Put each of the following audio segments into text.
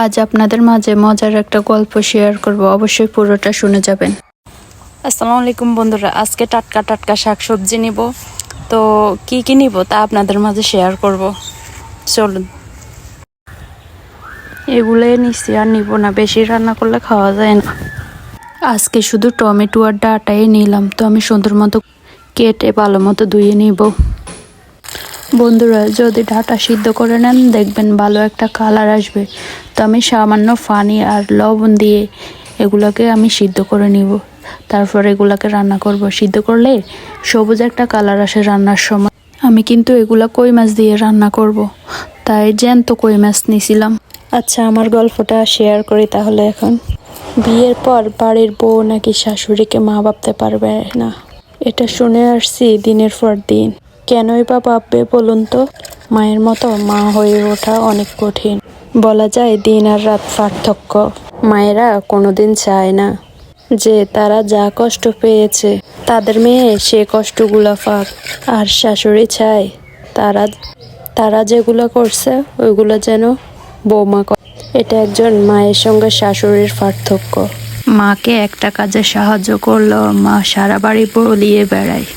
আজ আপনাদের মাঝে মজার একটা গল্প শেয়ার করব, অবশ্যই পুরোটা শুনে যাবেন। আসসালামু আলাইকুম বন্ধুরা, আজকে টাটকা টাটকা শাকসবজি নিব। তো কি নিব তা আপনাদের মাঝে শেয়ার করব, চলুন। এগুলোই নিচ্ছি, আর নিব না, বেশি রান্না করলে খাওয়া যায় না। আজকে শুধু টমেটো আর ডাঁটাই নিলাম, তো আমি সুন্দর মতো কেটে ভালো মতো ধুয়ে নিব। বন্ধুরা, যদি ডাঁটা সিদ্ধ করে নেন দেখবেন ভালো একটা কালার আসবে। তো আমি সামান্য পানি আর লবণ দিয়ে এগুলোকে আমি সিদ্ধ করে নিব। তারপর এগুলাকে রান্না করব। সিদ্ধ করলে সবুজ একটা কালার আসে রান্নার সময়। আমি কিন্তু এগুলা কই মাছ দিয়ে রান্না করব, তাই জ্যান্ত কই মাছ নিয়েছিলাম। আচ্ছা, আমার গল্পটা শেয়ার করি তাহলে। এখন বিয়ের পর বাড়ির বউ নাকি শাশুড়িকে মা ভাবতে পারবে না, এটা শুনে আসছি দিনের পর দিন। কেনই বা ভাববে বলুন তো? মায়ের মতো মা হয়ে ওঠা অনেক কঠিন। বলা যায় দিন আর রাত পার্থক্য। মায়েরা কোনোদিন চায় না যে তারা যা কষ্ট পেয়েছে তাদের মেয়ে সে কষ্টগুলো পাক, আর শাশুড়ি চায় তারা যেগুলো করছে ওইগুলো যেন বৌমা করে। এটা একজন মায়ের সঙ্গে শাশুড়ির পার্থক্য। মাকে একটা কাজে সাহায্য করলো, মা সারা বাড়ি বলিয়ে বেড়ায়।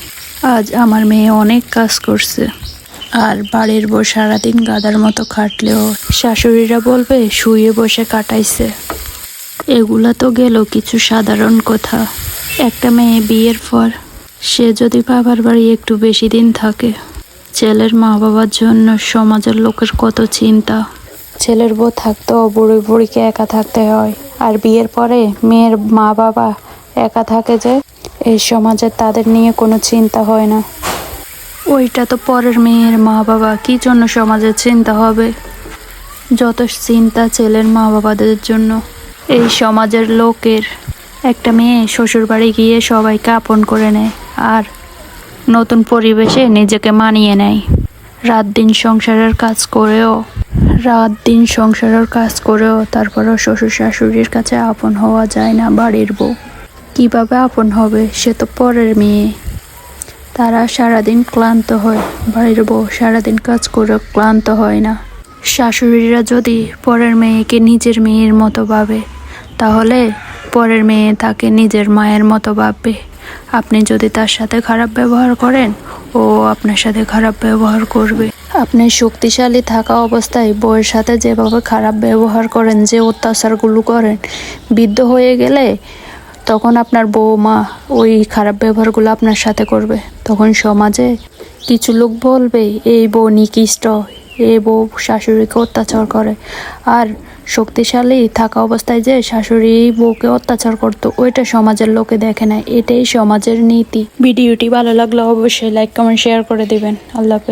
আজ আমার মেয়ে অনেক কাজ করছে, আর বাড়ির বউ সারাদিন গাদার মতো খাটলেও শাশুড়িরা বলবে শুয়ে বসে কাটাইছে। এগুলা তো গেল কিছু সাধারণ কথা। একটা মেয়ে বিয়ের পর সে যদি বাবার বাড়ি একটু বেশি দিন থাকে, ছেলের মা বাবার জন্য সমাজের লোকের কত চিন্তা। ছেলের বউ থাকতেও বুড়ি বুড়িকে একা থাকতে হয়, আর বিয়ের পরে মেয়ের মা বাবা একা থাকে যে এই সমাজে তাদের নিয়ে কোনো চিন্তা হয় না। ওইটা তো পরের মেয়ের মা বাবা, কি জন্য সমাজের চিন্তা হবে? যত চিন্তা ছেলের মা বাবাদের জন্য। এই সমাজের লোকের। একটা মেয়ে শ্বশুর বাড়ি গিয়ে সবাইকে আপন করে নেয়, আর নতুন পরিবেশে নিজেকে মানিয়ে নেয়। রাত দিন সংসারের কাজ করেও তারপরেও শ্বশুর শাশুড়ির কাছে আপন হওয়া যায় না বাড়ির বউ। কিভাবে আপন হবে? সে তো পরের মেয়ে। তারা সারাদিন ক্লান্ত হয়, বাড়ির বউ সারাদিন কাজ করে ক্লান্ত হয় না। শাশুড়িরা যদি পরের মেয়েকে নিজের মেয়ের মতো ভাবে, তাহলে পরের মেয়ে তাকে নিজের মায়ের মতো ভাববে। আপনি যদি তার সাথে খারাপ ব্যবহার করেন, ও আপনার সাথে খারাপ ব্যবহার করবে। আপনি শক্তিশালী থাকা অবস্থায় বউয়ের সাথে যেভাবে খারাপ ব্যবহার করেন, যে অত্যাচারগুলো করেন, বৃদ্ধ হয়ে গেলে তখন আপনার বৌমা ওই খারাপ ব্যবহারগুলো আপনার সাথে করবে। তখন সমাজে কিছু লোক বলবে এই বউ নিকৃষ্ট, এই বউ শাশুড়িকে অত্যাচার করে। আর শক্তিশালী থাকা অবস্থায় যে শাশুড়ি বউকে অত্যাচার করতো, ওইটা সমাজের লোকে দেখে না। এটাই সমাজের নীতি। ভিডিওটি ভালো লাগলে অবশ্যই লাইক কমেন্ট শেয়ার করে দিবেন। আল্লাহ হাফেজ।